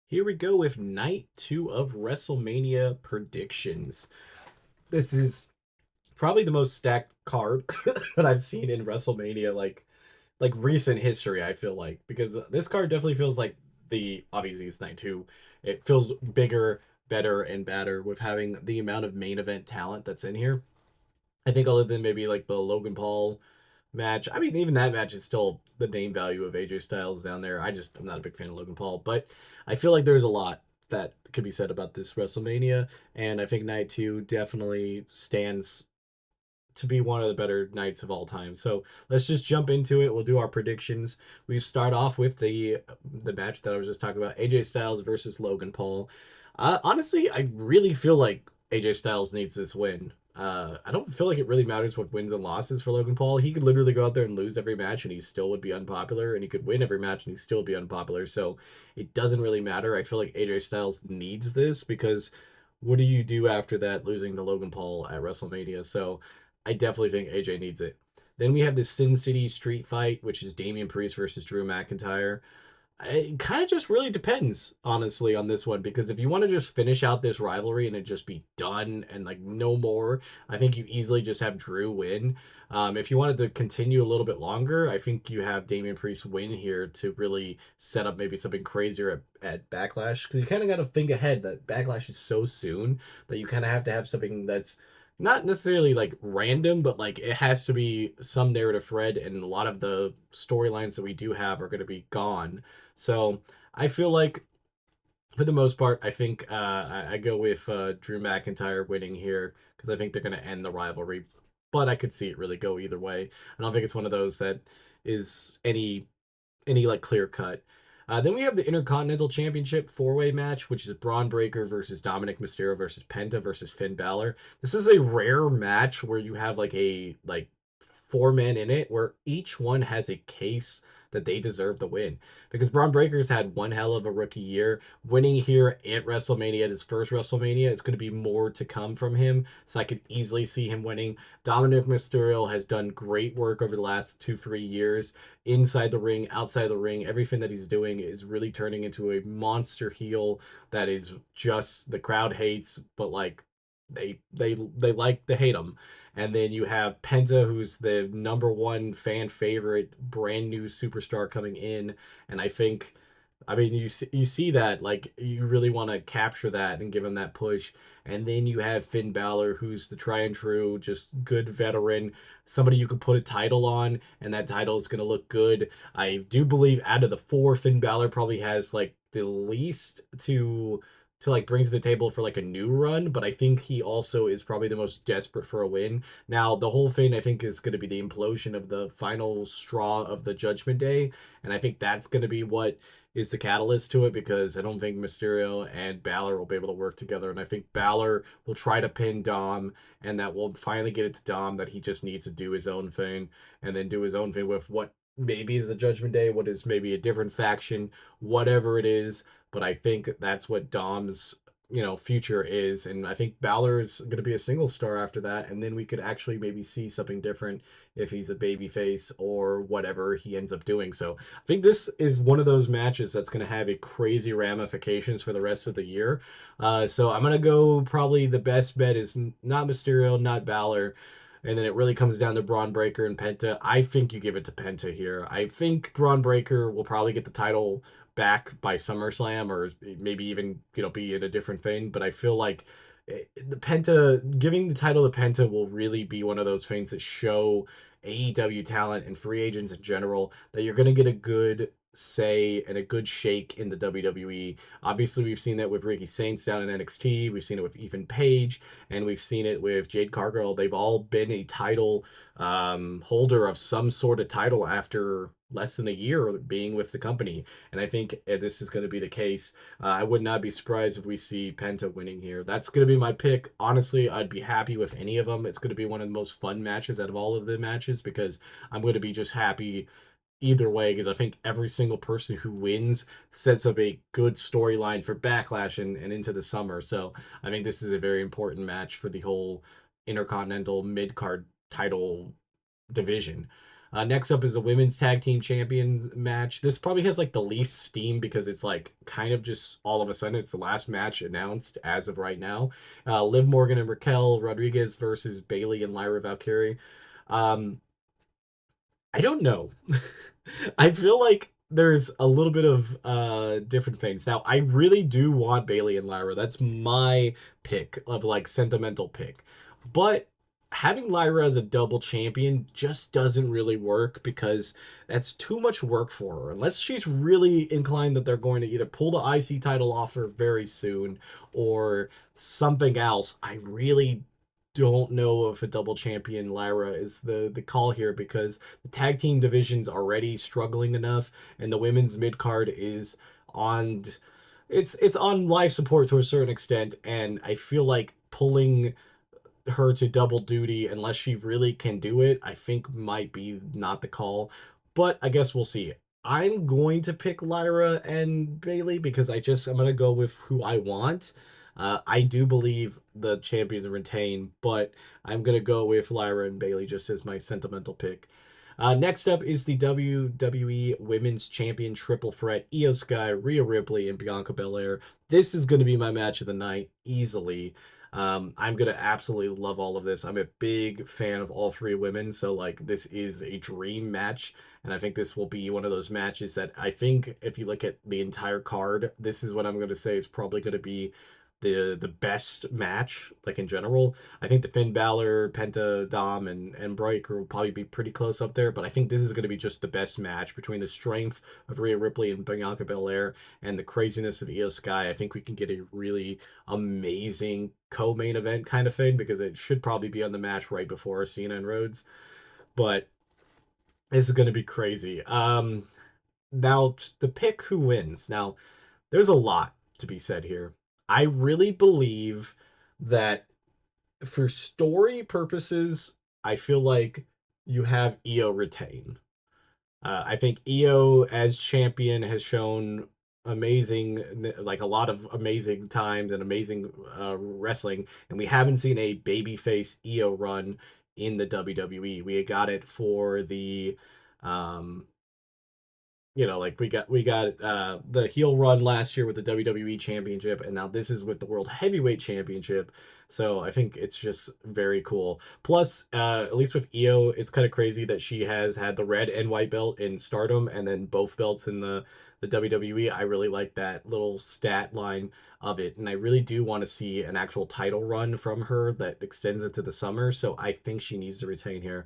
Here we go with night two of WrestleMania predictions. This is probably the most stacked card that I've seen in WrestleMania, like recent history. I feel like because this card definitely feels like the obviously it's night two. It feels bigger, better, and badder with having the amount of main event talent that's in here. I think other than maybe like the Logan Paul match. I mean, even that match is still the name value of AJ Styles down there. I'm not a big fan of Logan Paul, but I feel like there's a lot that could be said about this WrestleMania, and I think night two definitely stands to be one of the better nights of all time. So let's just jump into it. We'll do our predictions. We start off with the match that I was just talking about: AJ Styles versus Logan Paul. Honestly, I really feel like AJ Styles needs this win. I don't feel like it really matters what wins and losses for Logan Paul. He could literally go out there and lose every match and he still would be unpopular, and he could win every match and he still be unpopular. So it doesn't really matter. I feel like AJ Styles needs this because what do you do after that losing to Logan Paul at WrestleMania? So I definitely think AJ needs it. Then we have the Sin City Street Fight, which is Damian Priest versus Drew McIntyre. It kind of just really depends, honestly, on this one because if you want to just finish out this rivalry and it just be done and like no more, I think you easily just have Drew win. If you wanted to continue a little bit longer, I think you have Damian Priest win here to really set up maybe something crazier at Backlash because you kind of got to think ahead that Backlash is so soon that you kind of have to have something that's not necessarily like random, but like it has to be some narrative thread, and a lot of the storylines that we do have are going to be gone. So I feel like for the most part, I think I go with Drew McIntyre winning here because I think they're going to end the rivalry. But I could see it really go either way. I don't think it's one of those that is any like clear cut. Then we have the Intercontinental Championship four-way match, which is Braun Breaker versus Dominic Mysterio versus Penta versus Finn Balor. This is a rare match where you have like four men in it, where each one has a case that they deserve the win. Because Braun Breaker's had one hell of a rookie year. Winning here at WrestleMania, at his first WrestleMania, is going to be more to come from him. So I could easily see him winning. Dominic Mysterio has done great work over the last 2, 3 years inside the ring, outside the ring. Everything that he's doing is really turning into a monster heel that is just the crowd hates, but like they like to hate him. And then you have Penta, who's the number one fan favorite, brand new superstar coming in, and I mean, you see that like you really want to capture that and give him that push, and then you have Finn Balor, who's the try and true, just good veteran, somebody you could put a title on, and that title is gonna look good. I do believe out of the four, Finn Balor probably has like the least to like brings to the table for like a new run, but I think he also is probably the most desperate for a win. Now, the whole thing I think is going to be the implosion of the final straw of the Judgment Day, and I think that's going to be what is the catalyst to it because I don't think Mysterio and Balor will be able to work together, and I think Balor will try to pin Dom, and that will finally get it to Dom that he just needs to do his own thing, and then do his own thing with what maybe is the Judgment Day, what is maybe a different faction, whatever it is, but I think that's what Dom's future is, and I think Balor is going to be a single star after that, and then we could actually maybe see something different if he's a babyface or whatever he ends up doing. So I think this is one of those matches that's going to have a crazy ramifications for the rest of the year. So I'm going to go probably the best bet is not Mysterio, not Balor. And then it really comes down to Braun Breaker and Penta. I think you give it to Penta here. I think Braun Breaker will probably get the title back by SummerSlam, or maybe even be in a different thing. But I feel like the Penta giving the title to Penta will really be one of those things that show AEW talent and free agents in general that you're going to get a good say and a good shake in the WWE. Obviously, we've seen that with Ricky Saints down in NXT. We've seen it with Ethan Page, and we've seen it with Jade Cargill. They've all been a title holder of some sort of title after less than a year being with the company. And I think this is going to be the case. I would not be surprised if we see Penta winning here. That's going to be my pick. Honestly, I'd be happy with any of them. It's going to be one of the most fun matches out of all of the matches because I'm going to be just happy either way because I think every single person who wins sets up a good storyline for Backlash and into the summer. So I think this is a very important match for the whole Intercontinental mid card title division. Next up is the women's tag team champions match. This probably has like the least steam because it's like kind of just all of a sudden it's the last match announced as of right now. Liv Morgan and Raquel Rodriguez versus Bailey and Lyra Valkyrie. Um, I don't know. I feel like there's a little bit of different things. Now, I really do want Bailey and Lyra. That's my pick of like sentimental pick. But having Lyra as a double champion just doesn't really work because that's too much work for her. Unless she's really inclined that they're going to either pull the IC title off her very soon or something else. I really don't know if a double champion Lyra is the call here because the tag team division's already struggling enough and the women's mid card is on it's on life support to a certain extent, and I feel like pulling her to double duty unless she really can do it, I think might be not the call. But I guess we'll see. I'm going to pick Lyra and Bailey because I'm gonna go with who I want. I do believe the champions retain, but I'm gonna go with Lyra and Bailey just as my sentimental pick. Next up is the WWE Women's Champion Triple Threat: Io Sky, Rhea Ripley, and Bianca Belair. This is going to be my match of the night easily. I'm gonna absolutely love all of this. I'm a big fan of all three women, so like this is a dream match, and I think this will be one of those matches that I think if you look at the entire card, this is what I'm gonna say is probably gonna be the best match, like in general. I think the Finn Balor, Penta, Dom, and Breaker will probably be pretty close up there, but I think this is going to be just the best match between the strength of Rhea Ripley and Bianca Belair and the craziness of Io Sky. I think we can get a really amazing co-main event kind of thing because it should probably be on the match right before Cena and Rhodes, but this is going to be crazy. Now the pick who wins. Now there's a lot to be said here. I really believe that for story purposes, I feel like you have Io retain. I think Io as champion has shown amazing, like a lot of amazing times and amazing wrestling, and we haven't seen a babyface Io run in the WWE. We got it for the um, like we got the heel run last year with the WWE Championship, and now this is with the World Heavyweight Championship. So I think it's just very cool. Plus, at least with Io, it's kind of crazy that she has had the red and white belt in Stardom, and then both belts in the WWE. I really like that little stat line of it, and I really do want to see an actual title run from her that extends into the summer. So I think she needs to retain here.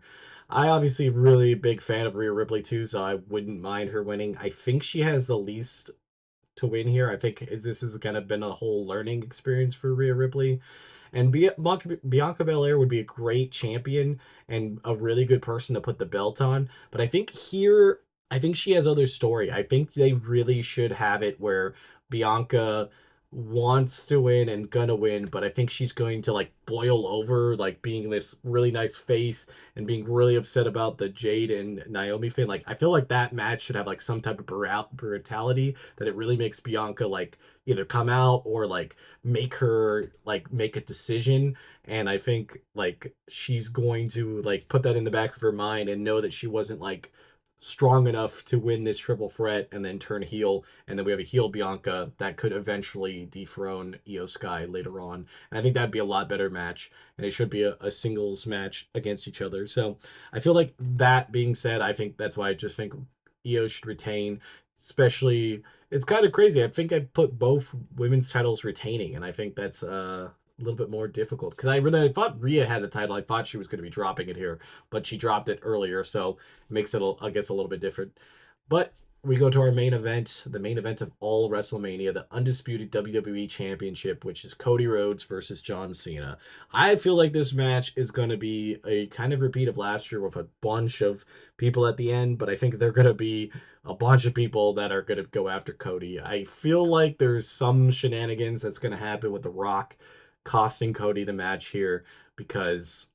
I obviously really big fan of Rhea Ripley too, so I wouldn't mind her winning. I think she has the least to win here. I think this has kind of been a whole learning experience for Rhea Ripley. And Bianca Belair would be a great champion and a really good person to put the belt on. But I think she has other story. I think they really should have it where Bianca wants to win and gonna win, but I think she's going to like boil over, like being this really nice face and being really upset about the Jade and Naomi thing. Like, I feel like that match should have like some type of brutality that it really makes Bianca like either come out or like make her like make a decision. And I think like she's going to like put that in the back of her mind and know that she wasn't like strong enough to win this triple threat and then turn heel, and then we have a heel Bianca that could eventually dethrone Io Sky later on. And I think that'd be a lot better match, and it should be a singles match against each other. So I feel like that being said, I think that's why I just think Io should retain, especially it's kind of crazy. I think I put both women's titles retaining, and I think that's a little bit more difficult because I thought Rhea had the title. I thought she was going to be dropping it here, but she dropped it earlier, so it makes it, I guess, a little bit different. But we go to our main event, the main event of all WrestleMania, the undisputed WWE Championship, which is Cody Rhodes versus John Cena. I feel like this match is going to be a kind of repeat of last year with a bunch of people at the end, but I think they're going to be a bunch of people that are going to go after Cody. I feel like there's some shenanigans that's going to happen with The Rock costing Cody the match here because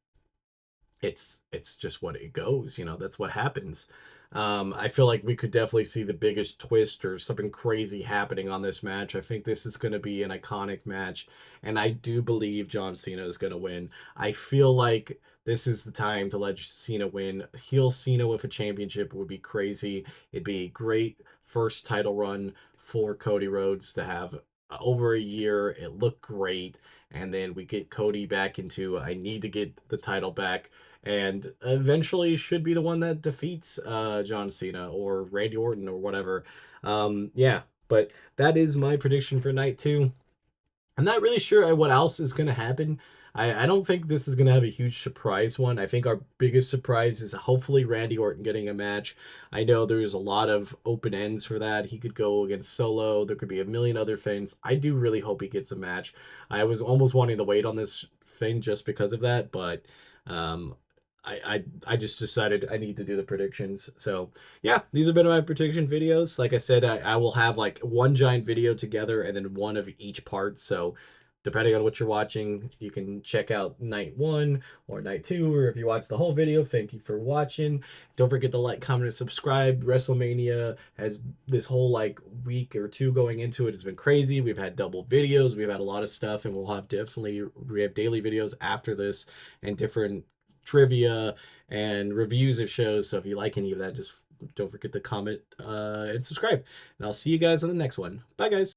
it's just what it goes, that's what happens. I feel like we could definitely see the biggest twist or something crazy happening on this match. I think this is going to be an iconic match, and I do believe John Cena is going to win. I feel like this is the time to let Cena win. Heel Cena with a championship would be crazy. It'd be a great first title run for Cody Rhodes to have over a year. It looked great. And then we get Cody back into I need to get the title back, and eventually should be the one that defeats John Cena or Randy Orton or whatever. Yeah, but that is my prediction for night two. I'm not really sure what else is going to happen. I don't think this is going to have a huge surprise one. I think our biggest surprise is hopefully Randy Orton getting a match. I know there's a lot of open ends for that. He could go against Solo. There could be a million other things. I do really hope he gets a match. I was almost wanting to wait on this thing just because of that, but um, I just decided I need to do the predictions. So yeah, these have been my prediction videos. Like I said, I will have like one giant video together and then one of each part. So depending on what you're watching, you can check out night one or night two, or if you watch the whole video, thank you for watching. Don't forget to like, comment, and subscribe. WrestleMania has this whole like week or two going into it has been crazy. We've had double videos, we've had a lot of stuff, and we have daily videos after this and different trivia and reviews of shows. So if you like any of that, just don't forget to comment and subscribe. And I'll see you guys on the next one. Bye, guys.